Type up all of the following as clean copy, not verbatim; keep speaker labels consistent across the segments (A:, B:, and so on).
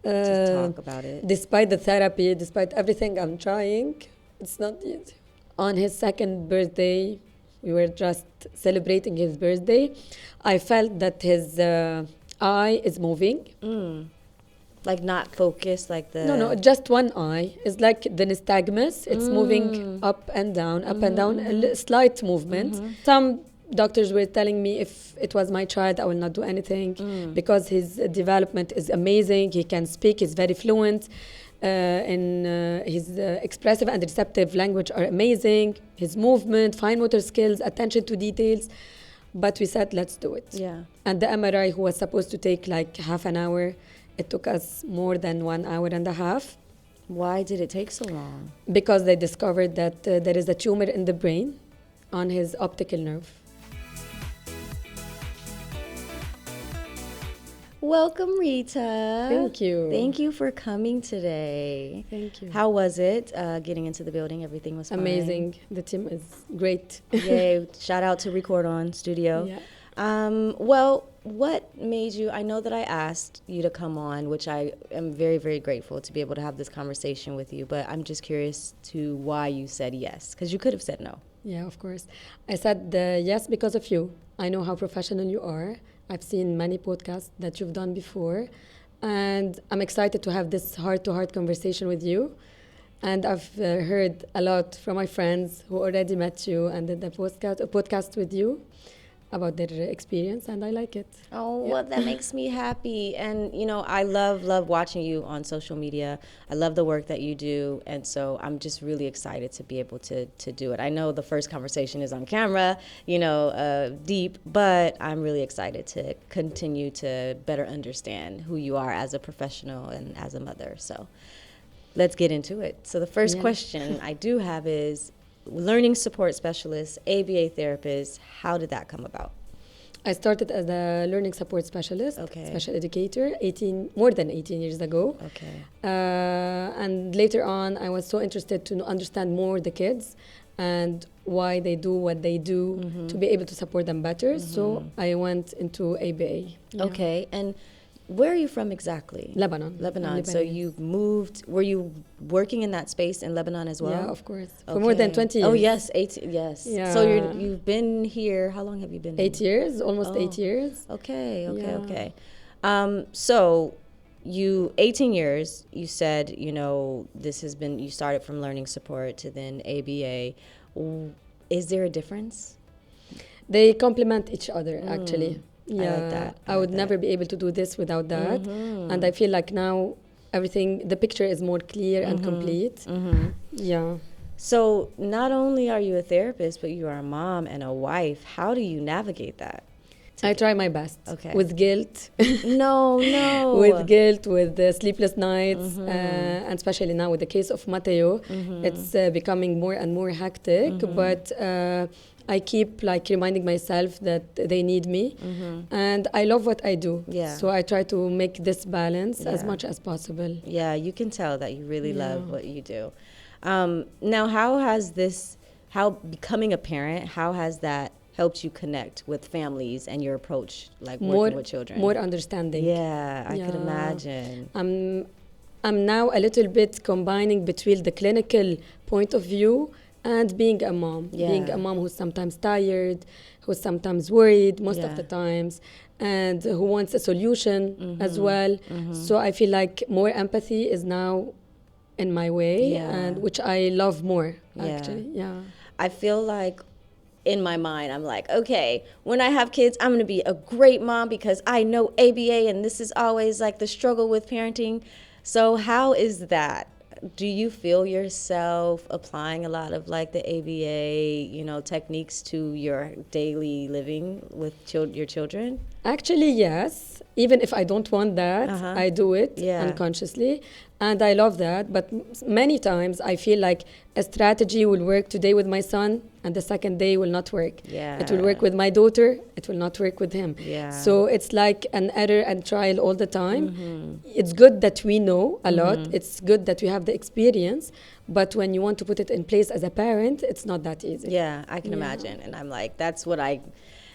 A: talk about it?
B: Despite the therapy, despite everything I'm trying, it's not easy. On his second birthday, we were just celebrating his birthday. I felt that his eye is moving.
A: Like not focused, like the...
B: No, just one eye. It's like the nystagmus. It's moving up and down, up and down, slight movement. Some doctors were telling me if it was my child, I will not do anything because his development is amazing. He can speak. He's very fluent. His expressive and receptive language are amazing. His movement, fine motor skills, attention to details. But we said, let's do it.
A: Yeah.
B: And the MRI, who was supposed to take like half an hour, it took us more than 1 hour and a half.
A: Why did it take so long?
B: Because they discovered that there is a tumor in the brain on his optical nerve.
A: Welcome, Rita.
B: Thank you.
A: Thank you for coming today.
B: Thank you.
A: How was it getting into the building? Everything was fine?
B: Amazing. The team is great.
A: Yay. Shout out to Record On Studio.
B: Yeah.
A: Well, what made you, I know that I asked you to come on, which I am very, very grateful to be able to have this conversation with you, but I'm just curious to why you said yes, because you could have said no.
B: Yeah, of course. I said yes because of you. I know how professional you are. I've seen many podcasts that you've done before, and I'm excited to have this heart-to-heart conversation with you. And I've heard a lot from my friends who already met you and did the podcast with you about their experience, and I like it.
A: Oh,
B: Yeah.
A: well, that makes me happy. And, you know, I love watching you on social media. I love the work that you do. And so I'm just really excited to be able to do it. I know the first conversation is on camera, you know, deep, but I'm really excited to continue to better understand who you are as a professional and as a mother. So let's get into it. So the first question I do have is, learning support specialist, ABA therapist, how did that come about?
B: I started as a learning support specialist,
A: Okay.
B: special educator, more than 18 years ago.
A: Okay.
B: And later on, I was so interested to understand more the kids and why they do what they do to be able to support them better. So I went into ABA. Yeah.
A: Okay. And where are you from exactly?
B: Lebanon.
A: Lebanon.
B: I'm
A: So
B: Lebanese.
A: you've moved, were you working in that space in Lebanon as well?
B: Yeah, of course. For more than 20 years.
A: Oh, yes. 18, yes.
B: Yeah.
A: So you've been here, how long have you been
B: 8
A: here?
B: years, almost 8 years.
A: Okay,
B: Yeah.
A: okay. So you, 18 years, you said, you know, you started from learning support to then ABA. Is there a difference?
B: They complement each other, actually.
A: I like that.
B: I would never be able to do this without that. And I feel like now the picture is more clear and complete. Yeah.
A: So not only are you a therapist, but you are a mom and a wife. How do you navigate that?
B: I try my best.
A: Okay.
B: With guilt.
A: No.
B: With guilt, with the sleepless nights, and especially now with the case of Matteo, it's becoming more and more hectic. But I keep like reminding myself that they need me, and I love what I do.
A: Yeah.
B: So I try to make this balance as
A: Yeah.
B: much as possible.
A: Yeah, you can tell that you really love what you do. Now, how becoming a parent, how has that helped you connect with families and your approach, like working with children?
B: More understanding.
A: Yeah, I could
B: Yeah.
A: imagine.
B: I'm now a little bit combining between the clinical point of view and being a mom.
A: Yeah.
B: Being a mom who's sometimes tired, who's sometimes worried most
A: Yeah.
B: of the times, and who wants a solution as well. So I feel like more empathy is now in my way,
A: Yeah.
B: and which I love more,
A: Yeah.
B: actually. Yeah.
A: I feel like in my mind, I'm like, okay, when I have kids, I'm going to be a great mom because I know ABA and this is always like the struggle with parenting. So how is that? Do you feel yourself applying a lot of like the ABA, you know, techniques to your daily living with your children?
B: Actually, yes. Even if I don't want that, I do it
A: Yeah.
B: unconsciously. And I love that. But many times I feel like a strategy will work today with my son and the second day will not work.
A: Yeah.
B: It will work with my daughter. It will not work with him.
A: Yeah.
B: So it's like an error and trial all the time. It's good that we know a lot. It's good that we have the experience. But when you want to put it in place as a parent, it's not that easy.
A: Yeah, I can imagine. And I'm like,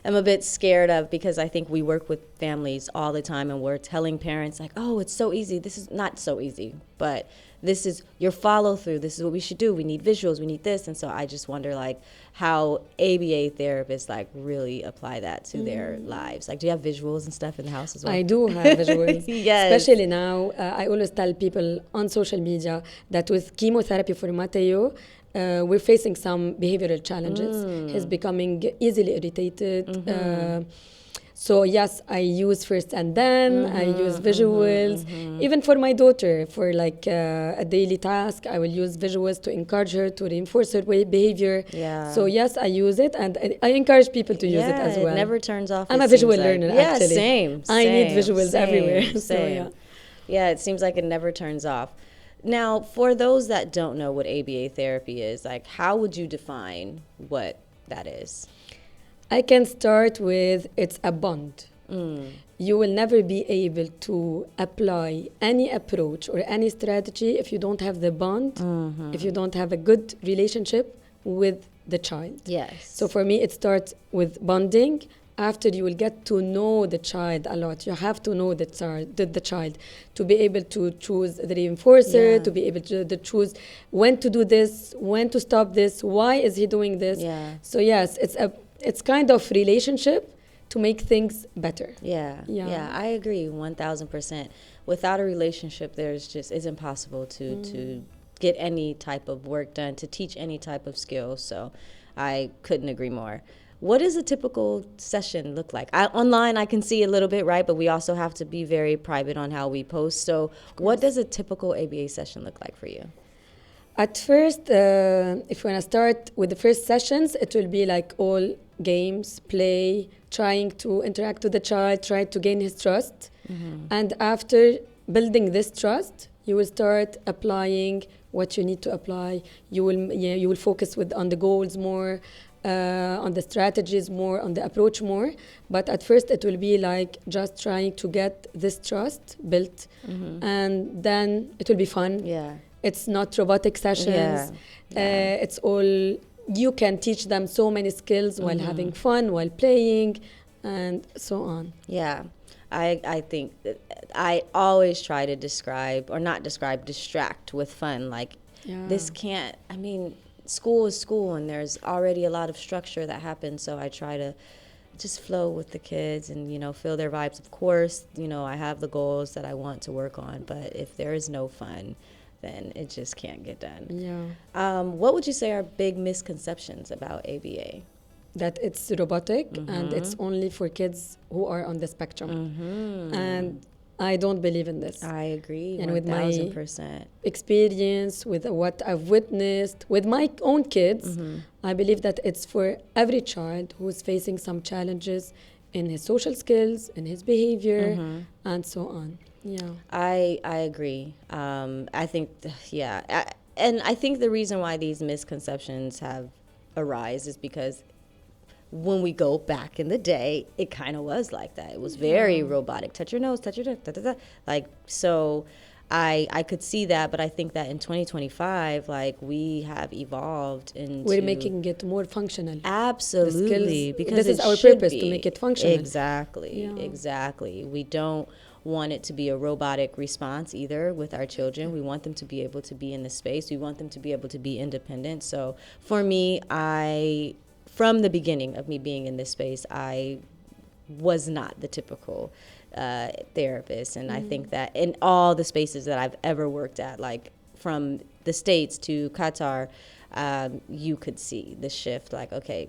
A: am a bit scared of, because I think we work with families all the time and we're telling parents like, oh, it's so easy. This is not so easy, but this is your follow through. This is what we should do. We need visuals. We need this. And so I just wonder like how ABA therapists like really apply that to their lives. Like, do you have visuals and stuff in the house as well?
B: I do have visuals.
A: Yes.
B: Especially now, I always tell people on social media that with chemotherapy for Matteo, we're facing some behavioral challenges. He's becoming easily irritated. So yes, I use first and then, I use visuals. Even for my daughter, for like a daily task, I will use visuals to encourage her, to reinforce her behavior.
A: Yeah.
B: So yes, I use it, and I encourage people to use it as well.
A: It never turns off.
B: I'm
A: it
B: a visual
A: seems like.
B: learner,
A: Yeah,
B: actually.
A: same.
B: I need visuals everywhere. So
A: Same.
B: yeah.
A: Yeah, it seems like it never turns off. Now, for those that don't know what ABA therapy is, like, how would you define what that is?
B: I can start with it's a bond. You will never be able to apply any approach or any strategy if you don't have the bond, if you don't have a good relationship with the child.
A: Yes.
B: So for me, it starts with bonding. After you will get to know the child a lot, you have to know the child to be able to choose the reinforcer, to be able to choose when to do this, when to stop this, why is he doing this.
A: Yeah.
B: So yes, it's kind of relationship to make things better.
A: Yeah, I agree 1,000%. Without a relationship, it's impossible to get any type of work done, to teach any type of skill. So I couldn't agree more. What does a typical session look like? Online, I can see a little bit, right? But we also have to be very private on how we post. So what does a typical ABA session look like for you?
B: At first, if we're gonna start with the first sessions, it will be like all games, play, trying to interact with the child, try to gain his trust. And after building this trust, you will start applying what you need to apply. You will focus on the goals more, on the strategies more, on the approach more. But at first, it will be like just trying to get this trust built, and then it will be fun.
A: Yeah.
B: It's not robotic sessions. It's all, you can teach them so many skills while having fun, while playing, and so on.
A: Yeah. I think I always try to distract with fun. Like, this can't, I mean, school is school, and there's already a lot of structure that happens. So I try to just flow with the kids and, feel their vibes. Of course, I have the goals that I want to work on, but if there is no fun, then it just can't get done.
B: Yeah.
A: What would you say are big misconceptions about ABA?
B: That it's robotic and it's only for kids who are on the spectrum. And I don't believe in this.
A: I agree,
B: and
A: 1,000%.
B: With my experience, with what I've witnessed, with my own kids, I believe that it's for every child who is facing some challenges in his social skills, in his behavior, and so on. Yeah,
A: I agree. I think, and I think the reason why these misconceptions have arise is because when we go back in the day, it kind of was like that. It was very robotic. Touch your nose, touch your nose, like, so I could see that, but I think that in 2025, like, we have evolved into...
B: We're making it more functional.
A: Absolutely. Because
B: this is our purpose, to make it functional.
A: Exactly. We don't want it to be a robotic response either with our children. We want them to be able to be in the space. We want them to be able to be independent. So for me, from the beginning of me being in this space, I was not the typical therapist. And I think that in all the spaces that I've ever worked at, like from the States to Qatar, you could see the shift, like, okay,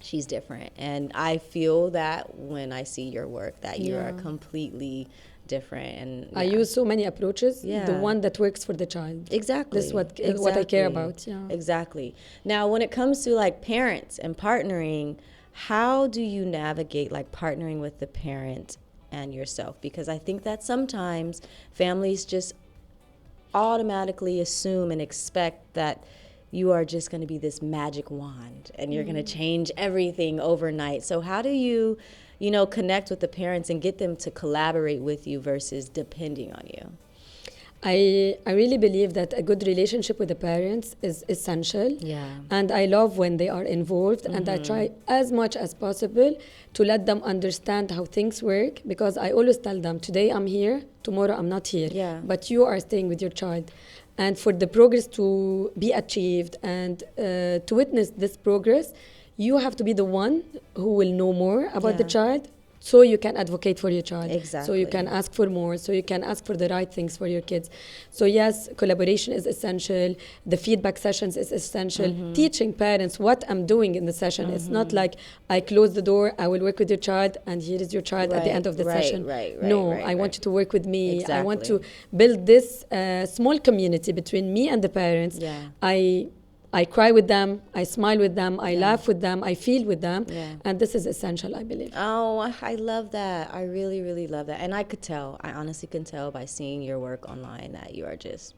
A: she's different. And I feel that when I see your work, that you are completely different. And
B: I use so many approaches. The one that works for the child.
A: Exactly.
B: This is what I care about.
A: Exactly. Now, when it comes to like parents and partnering, how do you navigate like partnering with the parent and yourself? Because I think that sometimes families just automatically assume and expect that you are just going to be this magic wand and you're going to change everything overnight. So how do you connect with the parents and get them to collaborate with you versus depending on you?
B: I really believe that a good relationship with the parents is essential.
A: Yeah.
B: And I love when they are involved, and I try as much as possible to let them understand how things work, because I always tell them, today I'm here, tomorrow I'm not here.
A: Yeah.
B: But you are staying with your child. And for the progress to be achieved and to witness this progress, you have to be the one who will know more about the
A: Yeah.
B: child, so you can advocate for your child. So
A: Exactly.
B: you can ask for more, so you can ask for the right things for your kids. So yes, collaboration is essential. The feedback sessions is essential. Teaching parents what I'm doing in the session. It's not like I close the door, I will work with your child, and here is your child at the end of the session. No, I want you to work with me. I want to build this small community between me and the parents.
A: Yeah.
B: I cry with them, I smile with them, I laugh with them, I feel with them.
A: Yeah.
B: And this is essential, I believe.
A: Oh, I love that. I really, really love that. And I could tell, I honestly can tell by seeing your work online that you are just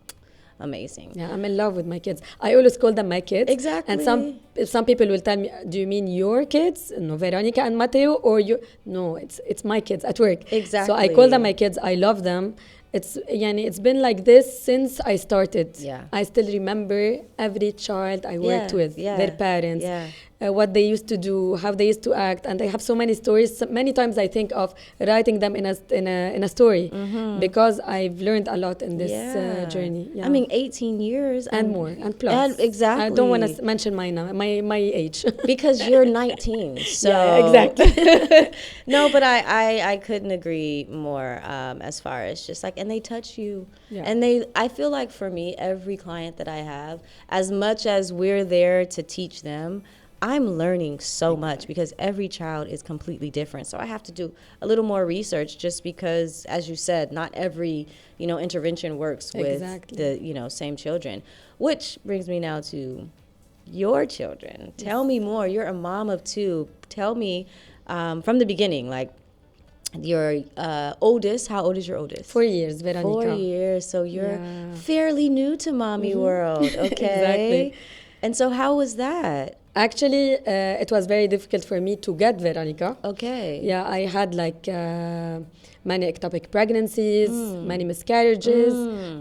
A: amazing.
B: Yeah, I'm in love with my kids. I always call them my kids.
A: Exactly.
B: And some people will tell me, do you mean your kids? No, Veronica and Matteo, or you? No, it's my kids at work.
A: Exactly.
B: So I call them my kids. I love them. It's been like this since I started.
A: Yeah.
B: I still remember every child I worked with, their parents, what they used to do, how they used to act, and I have so many stories. So many times I think of writing them in a story, because I've learned a lot in this journey. Yeah.
A: I mean, 18 years
B: and more, and plus.
A: And exactly.
B: I don't want to mention my age.
A: Because you're 19. So
B: yeah, exactly.
A: No, but I couldn't agree more, as far as just like, and they touch you.
B: Yeah.
A: And I feel like for me, every client that I have, as much as we're there to teach them, I'm learning so much, because every child is completely different. So I have to do a little more research, just because, as you said, not every, intervention works with the, same children. Which brings me now to your children. Yes. Tell me more. You're a mom of two. Tell me, from the beginning, like, your oldest, how old is your oldest?
B: 4 years, Veronica.
A: 4 years. So you're fairly new to mommy world, okay?
B: Exactly.
A: And so how was that?
B: Actually, it was very difficult for me to get Veronica.
A: Okay.
B: Yeah, I had like many ectopic pregnancies, many miscarriages,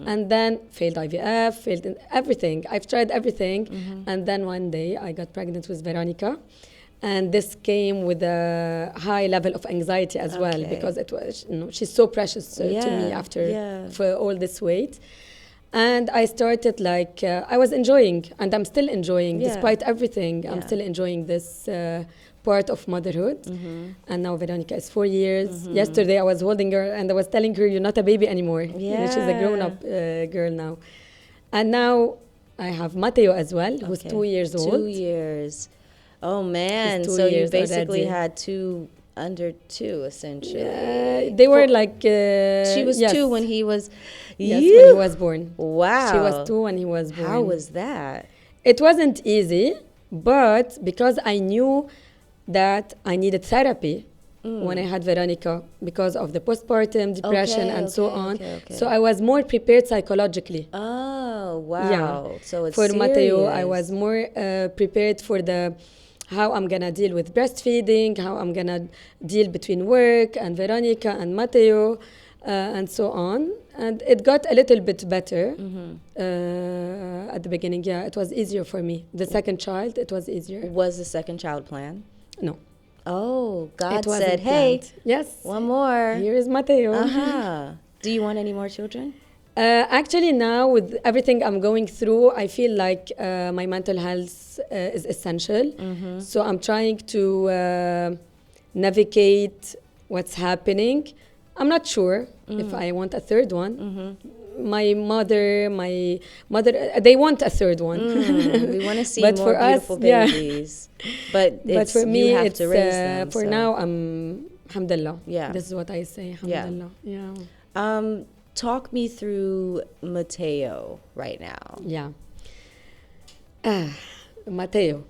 B: and then failed IVF, failed in everything. I've tried everything. And then one day I got pregnant with Veronica. And this came with a high level of anxiety as well, because it was, she's so precious to me after for all this weight. And I started like, I was enjoying, and I'm still enjoying, despite everything. I'm still enjoying this part of motherhood. And now Veronica is 4 years. Yesterday I was holding her and I was telling her, you're not a baby anymore. She's a grown-up girl now. And now I have Matteo as well, who's 2 years old.
A: 2 years. Oh, man. So you basically had two under two, essentially.
B: They were like...
A: she was 2 when he was...
B: Yes, when he was born.
A: Wow.
B: She was 2 when he was born.
A: How was that?
B: It wasn't easy, but because I knew that I needed therapy when I had Veronica, because of the postpartum depression so on. So I was more prepared psychologically.
A: Oh, wow.
B: Yeah.
A: So it's
B: for
A: serious.
B: Matteo, I was more prepared for how I'm gonna deal with breastfeeding, how I'm gonna deal between work and Veronica and Matteo, and so on. And it got a little bit better at the beginning. Yeah, it was easier for me. The second child, it was easier.
A: Was the second child planned?
B: No.
A: Oh, God said, hey,
B: yes,
A: one more.
B: Here is Matteo.
A: Do you want any more children?
B: Actually, now with everything I'm going through, I feel like my mental health is essential. So I'm trying to navigate what's happening. I'm not sure if I want a third one. My mother, they want a third one.
A: We want to see more beautiful babies. But
B: for me,
A: you have to raise them.
B: For now, alhamdulillah.
A: Yeah.
B: This is what I say, alhamdulillah.
A: Yeah. Talk me through Matteo right now.
B: Yeah. Matteo.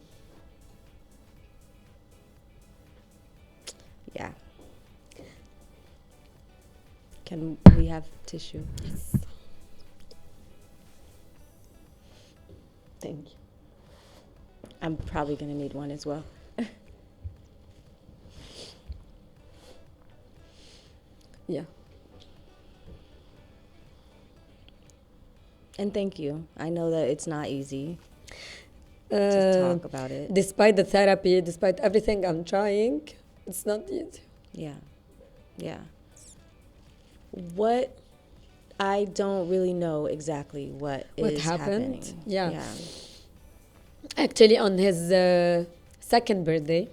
A: Yeah. Can we have tissue?
B: Yes.
A: Thank you. I'm probably going to need one as well.
B: Yeah.
A: And thank you. I know that it's not easy to
B: Uh,
A: talk about it.
B: despite the therapy, despite everything I'm trying, it's not easy.
A: Yeah. Yeah. What I don't really know exactly what is
B: happened?
A: happening.
B: Yeah. Actually, on his second birthday,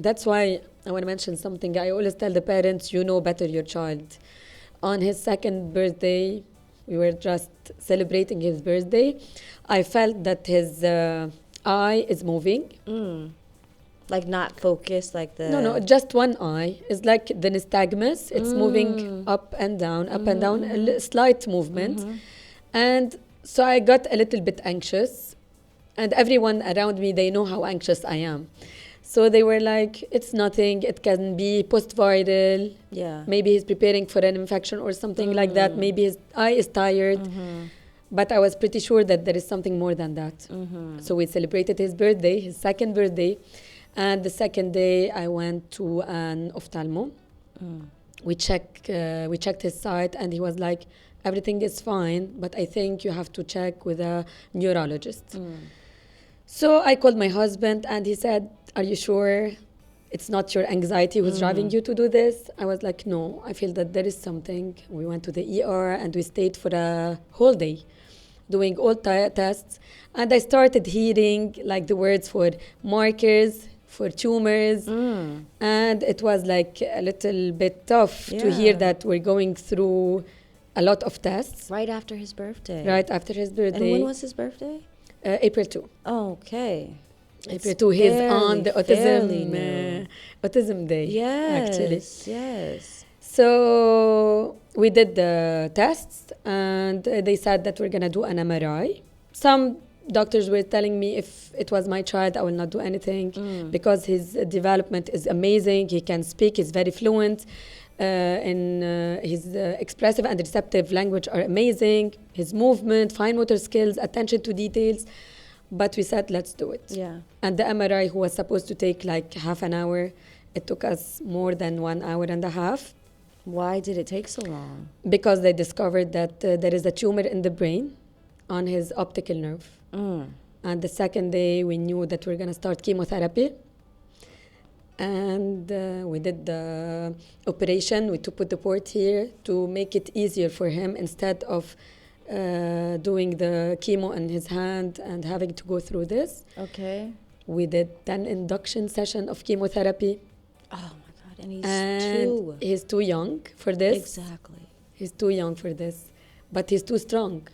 B: that's why I want to mention something. I always tell the parents, you know better your child. On his second birthday, we were just celebrating his birthday. I felt that his eye is moving.
A: Like not focused, like the
B: No, just one eye. It's like the nystagmus. It's moving up and down, up and down, slight movement. And so I got a little bit anxious. And everyone around me, they know how anxious I am. So they were like, it's nothing. It can be post-viral.
A: Yeah.
B: Maybe he's preparing for an infection or something like that. Maybe his eye is tired. But I was pretty sure that there is something more than that. So we celebrated his birthday, his second birthday. And the second day, I went to an ophthalmo. We checked his sight, and he was like, everything is fine, but I think you have to check with a neurologist. So I called my husband, and he said, are you sure it's not your anxiety who's driving you to do this? I was like, no, I feel that there is something. We went to the ER, and we stayed for a whole day doing all tests. And I started hearing like the words for markers, for tumors. And it was like a little bit tough to hear that we're going through a lot of tests.
A: Right after his birthday.
B: Right after his birthday.
A: And when was his birthday?
B: April 2.
A: Okay.
B: April 2, he's on the
A: fairly
B: autism day.
A: Yes.
B: Actually.
A: Yes.
B: So we did the tests, and they said that we're going to do an MRI. Some doctors were telling me if it was my child, I will not do anything because his development is amazing. He can speak, he's very fluent. His expressive and receptive language are amazing. His movement, fine motor skills, attention to details. But we said, let's do it.
A: Yeah.
B: And the MRI, who was supposed to take like half an hour, it took us more than 1 hour and a half.
A: Why did it take so long?
B: Because they discovered that there is a tumor in the brain on his optical nerve. And the second day, we knew that we're going to start chemotherapy. And we did the operation. We put the port here to make it easier for him instead of doing the chemo in his hand and having to go through this.
A: Okay.
B: We did 10 induction session of chemotherapy.
A: Oh my God, and
B: He's too young for this.
A: Exactly.
B: He's too young for this, but he's too strong.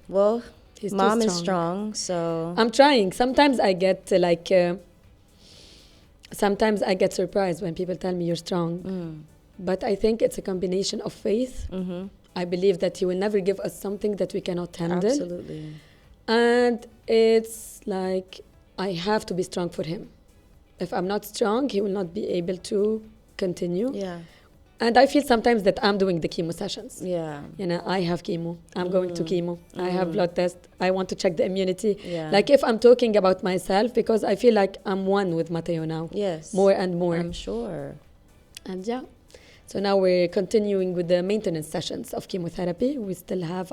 A: Well,
B: He's
A: mom
B: too
A: is strong, so
B: I'm trying. Sometimes I get sometimes I get surprised when people tell me you're strong. But I think it's a combination of faith. I believe that he will never give us something that we cannot handle.
A: Absolutely.
B: And it's like I have to be strong for him. If I'm not strong, he will not be able to continue.
A: Yeah.
B: And I feel sometimes that I'm doing the chemo sessions.
A: Yeah.
B: You know, I have chemo. I'm going to chemo. I have blood test. I want to check the immunity.
A: Yeah.
B: Like if I'm talking about myself, because I feel like I'm one with Matteo now.
A: Yes.
B: More and more.
A: I'm sure.
B: And yeah. So now we're continuing with the maintenance sessions of chemotherapy. We still have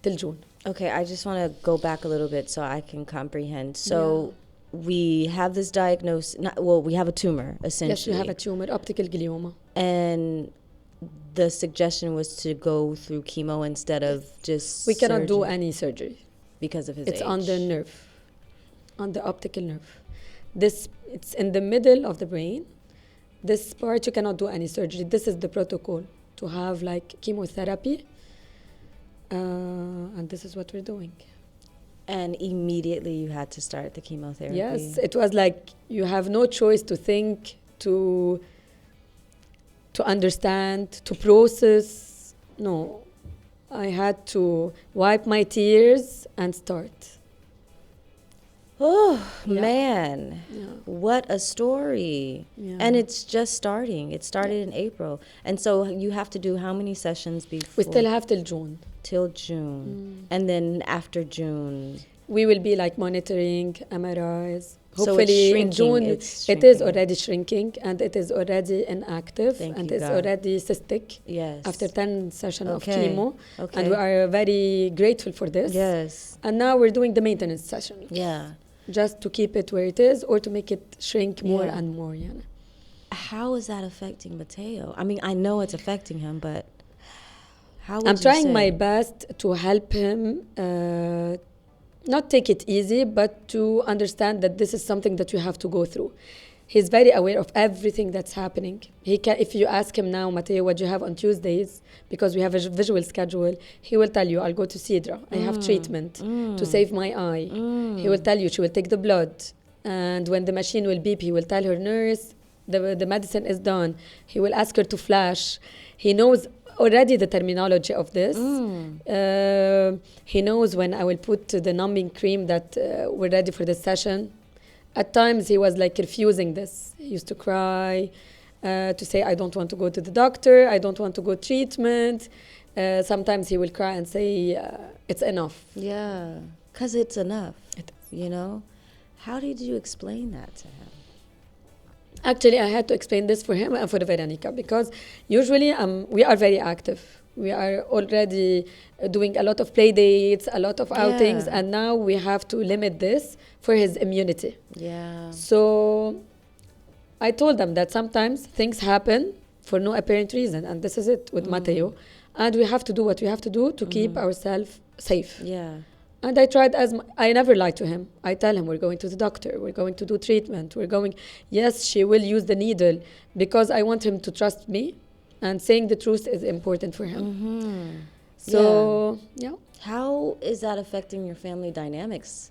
B: till June.
A: Okay, I just want to go back a little bit so I can comprehend. So we have this diagnosis, we have a tumor, essentially.
B: Yes, you have a tumor, optical glioma.
A: And the suggestion was to go through chemo instead of just
B: We cannot do
A: surgery
B: any surgery.
A: because of his
B: It's
A: age.
B: on the nerve, on the optical nerve. It's in the middle of the brain. This part, you cannot do any surgery. This is the protocol to have like chemotherapy. And this is what we're doing.
A: And immediately you had to start the chemotherapy.
B: Yes, it was like you have no choice to think, to understand, to process. No, I had to wipe my tears and start.
A: Oh,
B: Yeah.
A: man.
B: Yeah.
A: What a story.
B: Yeah.
A: And it's just starting. It started in April. And so you have to do how many sessions before?
B: We still have till June.
A: Till June. And then after June.
B: We will be like monitoring MRIs,
A: So it's
B: Hopefully in
A: shrinking.
B: June,
A: It's
B: it is
A: shrinking.
B: already shrinking and it is already inactive
A: Thank
B: and
A: you,
B: it's
A: God.
B: already cystic
A: Yes.
B: after 10 sessions of
A: Okay.
B: chemo.
A: Okay.
B: And we are very grateful for this.
A: Yes.
B: And now we're doing the maintenance session.
A: Yeah.
B: Just to keep it where it is or to make it shrink more
A: Yeah.
B: and more. Yeah.
A: How is that affecting Matteo? I mean, I know it's affecting him, but how would
B: I'm
A: you
B: trying
A: say?
B: my best to help him not take it easy, but to understand that this is something that you have to go through. He's very aware of everything that's happening. He can, if you ask him now, Matteo, what do you have on Tuesdays? Because we have a visual schedule, he will tell you, I'll go to Sidra. I have treatment to save my eye. He will tell you, she will take the blood. And when the machine will beep, he will tell her nurse, the medicine is done. He will ask her to flash. He knows already the terminology of this. He knows when I will put the numbing cream that we're ready for the session. At times he was like refusing this. He used to cry, to say, I don't want to go to the doctor, I don't want to go treatment. Sometimes he will cry and say, it's enough.
A: Yeah, because it's enough,
B: It
A: you know? How did you explain that to him?
B: Actually, I had to explain this for him and for Veronica because usually we are very active. We are already doing a lot of play dates, a lot of outings,
A: Yeah.
B: and now we have to limit this for his immunity.
A: Yeah.
B: So I told them that sometimes things happen for no apparent reason, and this is it with Matteo. And we have to do what we have to do to keep ourselves safe.
A: Yeah.
B: And I tried I never lied to him. I tell him we're going to the doctor, we're going to do treatment, yes, she will use the needle because I want him to trust me, and saying the truth is important for him. So, yeah.
A: How is that affecting your family dynamics?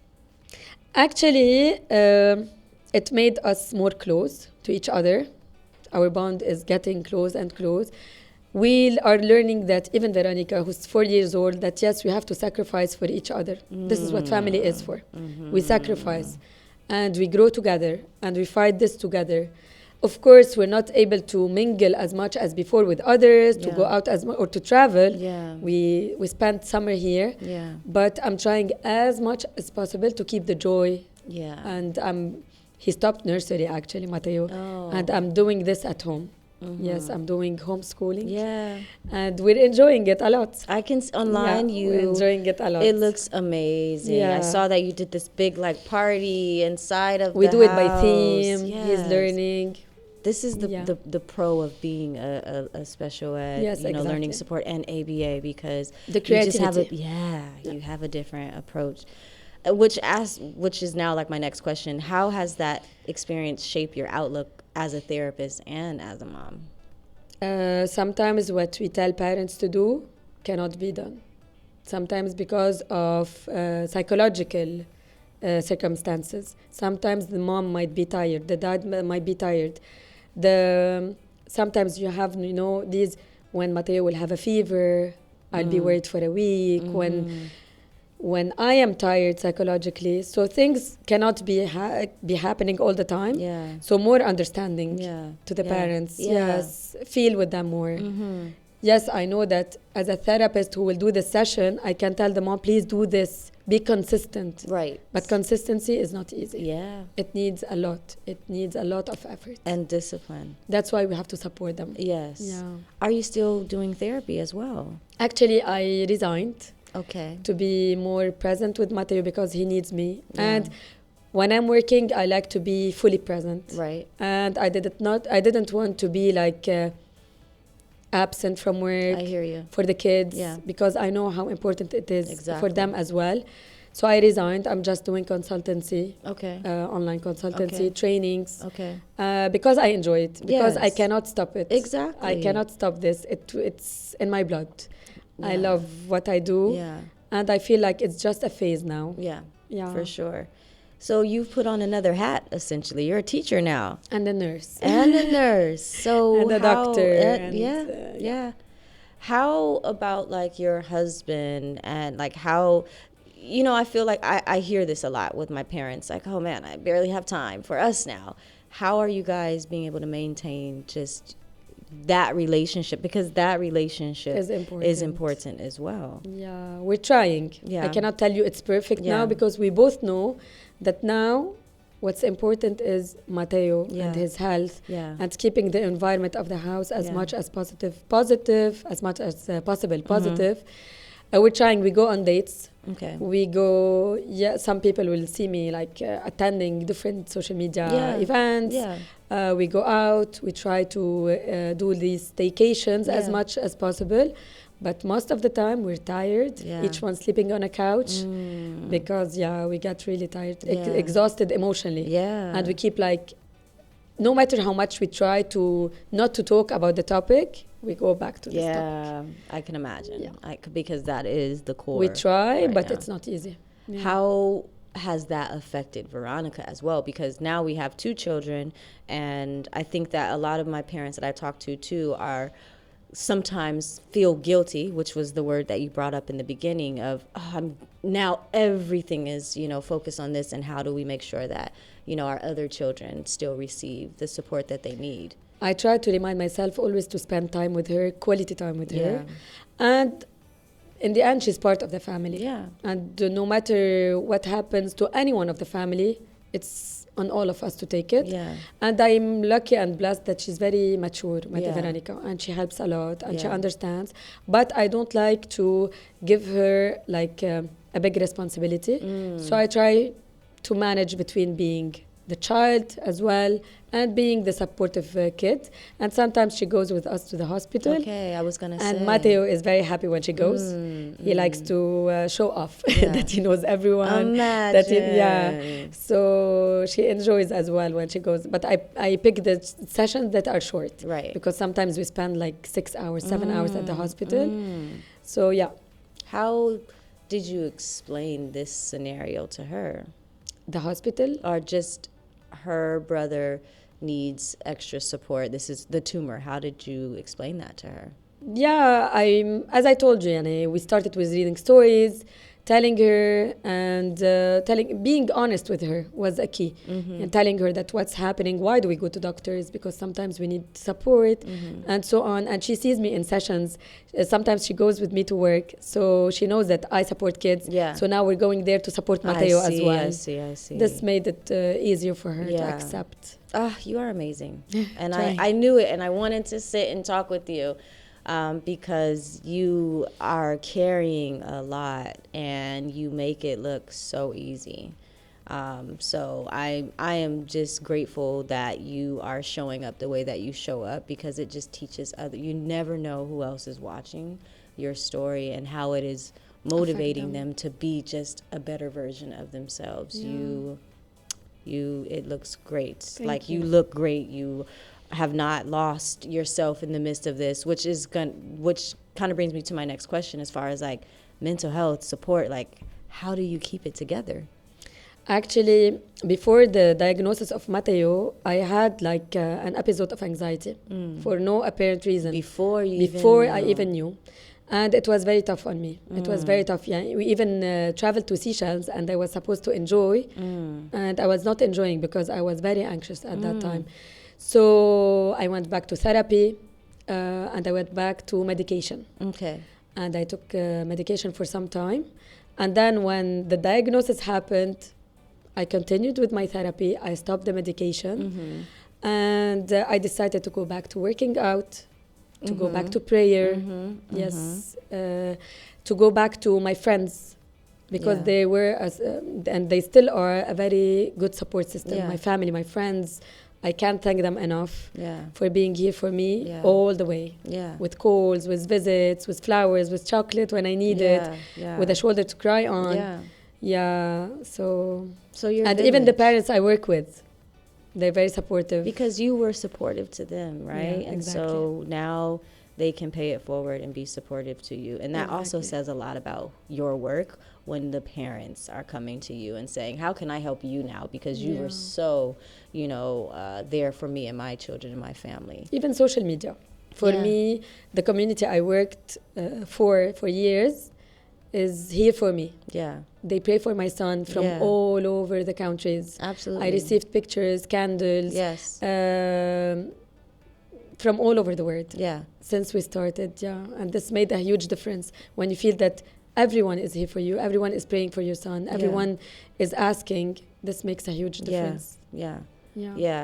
B: Actually, it made us more close to each other. Our bond is getting close and close. We are learning that even Veronica, who's 4 years old, that yes, we have to sacrifice for each other. This is what family is for. We sacrifice and we grow together and we fight this together. Of course, we're not able to mingle as much as before with others, to
A: Yeah.
B: go out as much or to travel.
A: Yeah.
B: We spent summer here,
A: Yeah.
B: but I'm trying as much as possible to keep the joy.
A: Yeah.
B: And he stopped nursery actually, Matteo,
A: Oh.
B: and I'm doing this at home. Yes, I'm doing homeschooling.
A: Yeah.
B: And we're enjoying it a lot.
A: I can online
B: We're enjoying it a lot.
A: It looks amazing. I
B: Yeah.
A: saw that you did this big like party inside of
B: We
A: the
B: do it by
A: house.
B: theme. He's
A: Yes.
B: learning.
A: This is the,
B: Yeah.
A: the pro of being a special ed,
B: Yes,
A: learning
B: exactly.
A: support and ABA because
B: The
A: you just have
B: creativity.
A: you have a different approach. Which is now like my next question. How has that experience shaped your outlook as a therapist and as a mom?
B: Sometimes what we tell parents to do cannot be done. Sometimes because of psychological circumstances. Sometimes the mom might be tired, the dad might be tired. Sometimes you have, these, when Matteo will have a fever, I'll be worried for a week. When I am tired psychologically, so things cannot be happening all the time.
A: Yeah.
B: So more understanding
A: Yeah.
B: to the
A: Yeah.
B: parents.
A: Yeah.
B: Yes, feel with them more. Yes, I know that as a therapist who will do the session, I can tell the mom, please do this. Be consistent.
A: Right.
B: But consistency is not easy.
A: Yeah.
B: It needs a lot. It needs a lot of effort.
A: And discipline.
B: That's why we have to support them.
A: Yes.
B: Yeah.
A: Are you still doing therapy as well?
B: Actually, I resigned
A: Okay.
B: to be more present with Matteo because he needs me.
A: Yeah.
B: And when I'm working, I like to be fully present.
A: Right.
B: And I didn't want to be like absent from work.
A: I hear you.
B: For the kids,
A: Yeah.
B: because I know how important it is
A: Exactly.
B: for them as well. So I resigned. I'm just doing consultancy,
A: Okay.
B: online consultancy,
A: Okay.
B: trainings,
A: Okay.
B: Because I enjoy it, because I
A: Yes.
B: cannot stop it.
A: Exactly.
B: I cannot stop this. It's in my blood. I
A: Yeah.
B: love what I do,
A: Yeah.
B: and I feel like it's just a phase now.
A: Yeah.
B: Yeah.
A: For sure. So you've put on another hat, essentially. You're a teacher now.
B: And a nurse.
A: And a nurse. So
B: And a doctor, and,
A: yeah. How about like your husband and like how, I feel like I hear this a lot with my parents. Like, oh man, I barely have time for us now. How are you guys being able to maintain just that relationship? Because that relationship
B: Is
A: is important as well.
B: Yeah, we're trying.
A: Yeah.
B: I cannot tell you it's perfect
A: Yeah.
B: now because we both know that now what's important is Matteo
A: Yeah.
B: and his health,
A: Yeah.
B: and keeping the environment of the house as
A: Yeah.
B: much as positive, as much as possible,
A: Mm-hmm.
B: positive. We're trying, we go on dates.
A: Okay.
B: We go, yeah, some people will see me like attending different social media
A: Yeah.
B: events.
A: Yeah.
B: We go out, we try to do these staycations as
A: Yeah.
B: much as possible. But most of the time we're tired,
A: Yeah.
B: each one sleeping on a couch because, yeah, we get really tired, exhausted emotionally.
A: Yeah.
B: And we keep like, no matter how much we try to not to talk about the topic, we go back to this topic.
A: Yeah, I can imagine.
B: Yeah.
A: Because that is the core.
B: We try,
A: right
B: but
A: now.
B: it's not easy. Yeah.
A: How has that affected Veronica as well? Because now we have 2 children, and I think that a lot of my parents that I talk to too are sometimes feel guilty, which was the word that you brought up in the beginning of, now everything is, focused on this, and how do we make sure that, our other children still receive the support that they need?
B: I try to remind myself always to spend time with her, quality time with
A: Yeah.
B: her. And in the end, she's part of the family.
A: Yeah.
B: And no matter what happens to anyone of the family, it's on all of us to take it.
A: Yeah.
B: And I'm lucky and blessed that she's very mature,
A: Yeah.
B: Veronica, and she helps a lot and she
A: Yeah.
B: understands. But I don't like to give her like a big responsibility. So I try to manage between being the child as well and being the supportive kid. And sometimes she goes with us to the hospital.
A: Okay, I was gonna say.
B: And Matteo is very happy when she goes. He likes to show off that he knows everyone. That
A: Imagine.
B: So she enjoys as well when she goes. But I pick the sessions that are short.
A: Right.
B: Because sometimes we spend like 6 hours, 7 hours at the hospital. So yeah.
A: How did you explain this scenario to her?
B: The hospital?
A: Or just her brother needs extra support. This is the tumor. How did you explain that to her?
B: Yeah, as I told you, Yani, we started with reading stories, telling her and being honest with her was a key. And telling her that what's happening, why do we go to doctors? Because sometimes we need support and so on. And she sees me in sessions. Sometimes she goes with me to work. So she knows that I support kids.
A: Yeah.
B: So now we're going there to support Matteo as well.
A: I see.
B: This made it easier for her to
A: Yeah.
B: accept.
A: You are amazing. And
B: Trying.
A: I knew it, and I wanted to sit and talk with you. Because you are carrying a lot and you make it look so easy. So I am just grateful that you are showing up the way that you show up, because it just teaches you never know who else is watching your story and how it is motivating them to be just a better version of themselves.
B: Yeah.
A: It looks great.
B: Thank
A: you look great. You have not lost yourself in the midst of this, which kind of brings me to my next question as far as like mental health support. Like, how do you keep it together?
B: Actually, before the diagnosis of Matteo, I had like an episode of anxiety for no apparent reason.
A: Before
B: I even knew. And it was very tough on me. It was very tough. Yeah, we even traveled to Seychelles, and I was supposed to enjoy, and I was not enjoying because I was very anxious at that time. So I went back to therapy, and I went back to medication.
A: Okay.
B: And I took medication for some time. And then when the diagnosis happened, I continued with my therapy. I stopped the medication. And I decided to go back to working out, to go back to prayer. Yes. To go back to my friends, because they were, and they still are, a very good support system.
A: Yeah.
B: My family, my friends. I can't thank them enough
A: Yeah.
B: for being here for me all the way.
A: Yeah.
B: With calls, with visits, with flowers, with chocolate when I need it, with a shoulder to cry on.
A: Yeah.
B: Yeah. So
A: you're
B: and even the parents I work with, they're very supportive.
A: because you were supportive to them, right?
B: Yeah,
A: and so now they can pay it forward and be supportive to you. And that also says a lot about your work when the parents are coming to you and saying, how can I help you now? Because you were so, there for me and my children and my family.
B: Even social media. For me, the community I worked for years is here for me.
A: Yeah.
B: They pray for my son from all over the countries.
A: Absolutely.
B: I received pictures, candles.
A: Yes.
B: From all over the world.
A: Yeah.
B: Since we started, and this made a huge difference when you feel that everyone is here for you. Everyone is praying for your son. Everyone is asking. This makes a huge difference.
A: Yeah,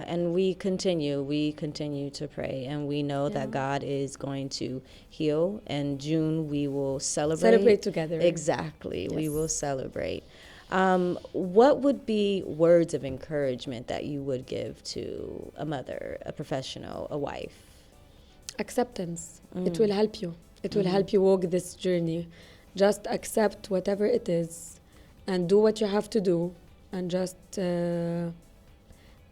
A: and we continue to pray, and we know that God is going to heal. And June we will celebrate
B: together.
A: Exactly, we will celebrate. What would be words of encouragement that you would give to a mother, a professional, a wife?
B: Acceptance. It will help you. It will help you walk this journey. Just accept whatever it is and do what you have to do, and just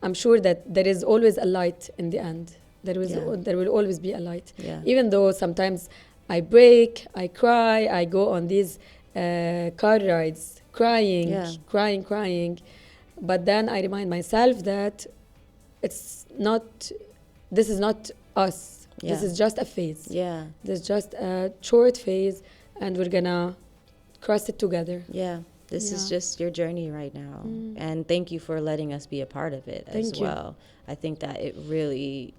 B: I'm sure that there is always a light in the end. There will always be a light. Even though sometimes I break, I cry, I go on these car rides crying, but then I remind myself that this is not us. This is just a phase. This is just a short phase, and we're gonna cross it together.
A: This is just your journey right now. And thank you for letting us be a part of it as well. I think that it really,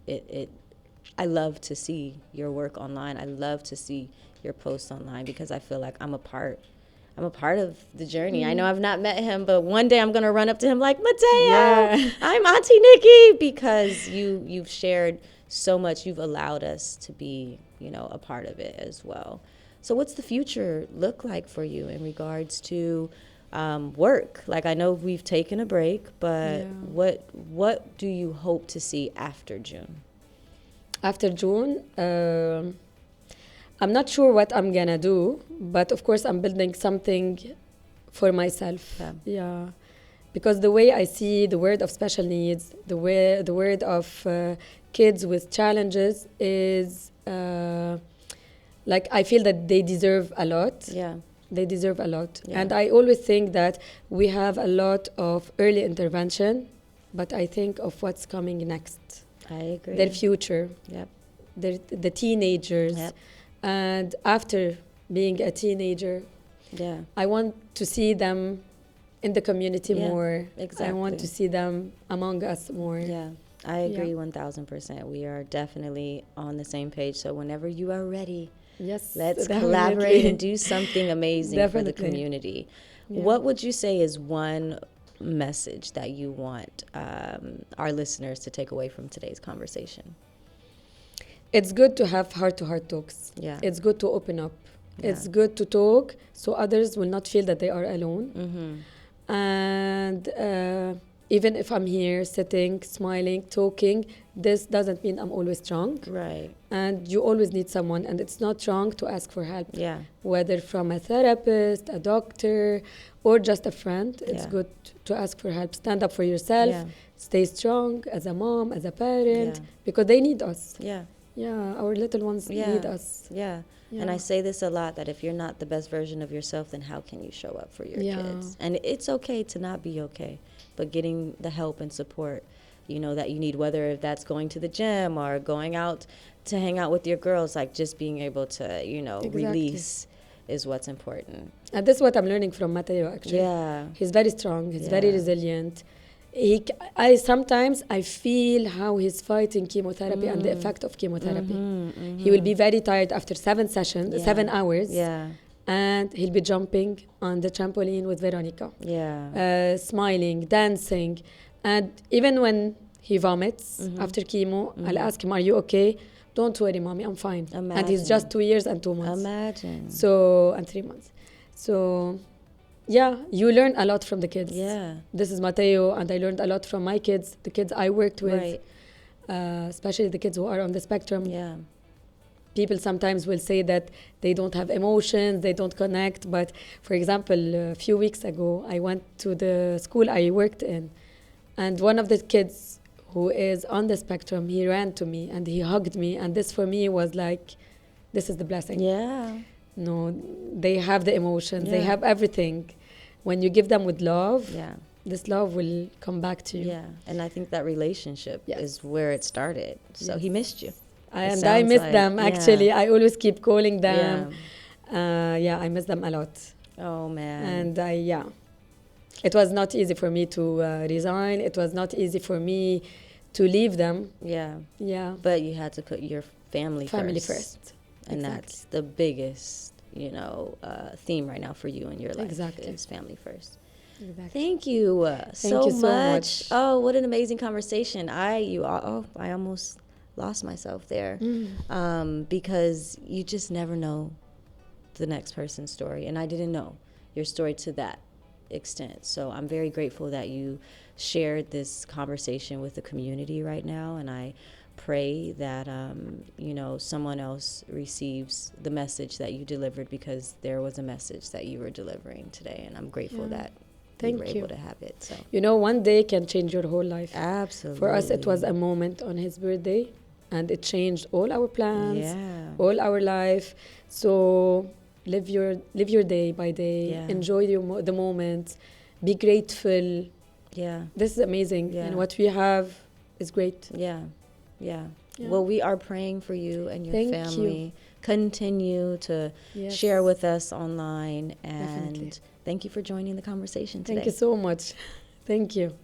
A: I love to see your work online. I love to see your posts online, because I feel like I'm a part of the journey. I know I've not met him, but one day I'm going to run up to him like, Matteo, I'm Auntie Nikki, because you've shared so much. You've allowed us to be, a part of it as well. So what's the future look like for you in regards to work? Like, I know we've taken a break, but what do you hope to see after June?
B: After June, I'm not sure what I'm gonna do, but of course I'm building something for myself. Because the way I see the world of special needs, the world of kids with challenges is like, I feel that they deserve a lot. They deserve a lot. And I always think that we have a lot of early intervention, but I think of what's coming next.
A: I agree.
B: Their future. The teenagers. And after being a teenager, I want to see them in the community more.
A: Exactly.
B: I want to see them among us more.
A: I agree 1000%. We are definitely on the same page. So whenever you are ready, let's collaborate and do something amazing for the community. What would you say is one message that you want our listeners to take away from today's conversation?
B: It's good to have heart-to-heart talks. It's good to open up. It's good to talk so others will not feel that they are alone. And even if I'm here sitting, smiling, talking, this doesn't mean I'm always strong. And you always need someone, and it's not wrong to ask for help. Whether from a therapist, a doctor, or just a friend, it's good to ask for help. Stand up for yourself. Stay strong as a mom, as a parent, because they need us. Our little ones need us. And I say this a lot, that if you're not the best version of yourself, then how can you show up for your kids? And it's okay to not be okay, but getting the help and support, that you need, whether that's going to the gym or going out to hang out with your girls, like just being able to, release is what's important. And this is what I'm learning from Matteo, actually. He's very strong. He's very resilient. I sometimes feel how he's fighting chemotherapy and the effect of chemotherapy. He will be very tired after 7 hours. And he'll be jumping on the trampoline with Veronica. Smiling, dancing. And even when he vomits after chemo, I'll ask him, "Are you okay?" "Don't worry, mommy, I'm fine." And he's just 2 years and 2 months. And 3 months. So you learn a lot from the kids. This is Matteo, and I learned a lot from my kids, the kids I worked with, especially the kids who are on the spectrum. People sometimes will say that they don't have emotions, they don't connect. But for example, a few weeks ago, I went to the school I worked in, and one of the kids who is on the spectrum, he ran to me and he hugged me, and this for me was like, this is the blessing. No, they have the emotions, they have everything. When you give them with love, this love will come back to you.
A: And I think that relationship is where it started. So he missed you.
B: And I miss them, actually. I always keep calling them. I miss them a lot.
A: Oh, man.
B: And it was not easy for me to resign. It was not easy for me to leave them.
A: But you had to put your family first. And that's the biggest theme right now for you in your life.
B: Exactly.
A: Is family first.
B: Exactly.
A: Thank you
B: Thank you so much.
A: Oh, what an amazing conversation. I almost lost myself there, because you just never know the next person's story, and I didn't know your story to that extent. So I'm very grateful that you shared this conversation with the community right now, and I pray that someone else receives the message that you delivered, because there was a message that you were delivering today, and I'm grateful that you were able to have it. So
B: one day can change your whole life.
A: Absolutely.
B: For us, it was a moment on his birthday, and it changed all our plans, all our life. So live your day by day. Enjoy the moment. Be grateful.
A: Yeah.
B: This is amazing, and what we have is great.
A: Yeah. Well, we are praying for you and your family. Continue to share with us online, and thank you for joining the conversation today.
B: Thank you so much. Thank you.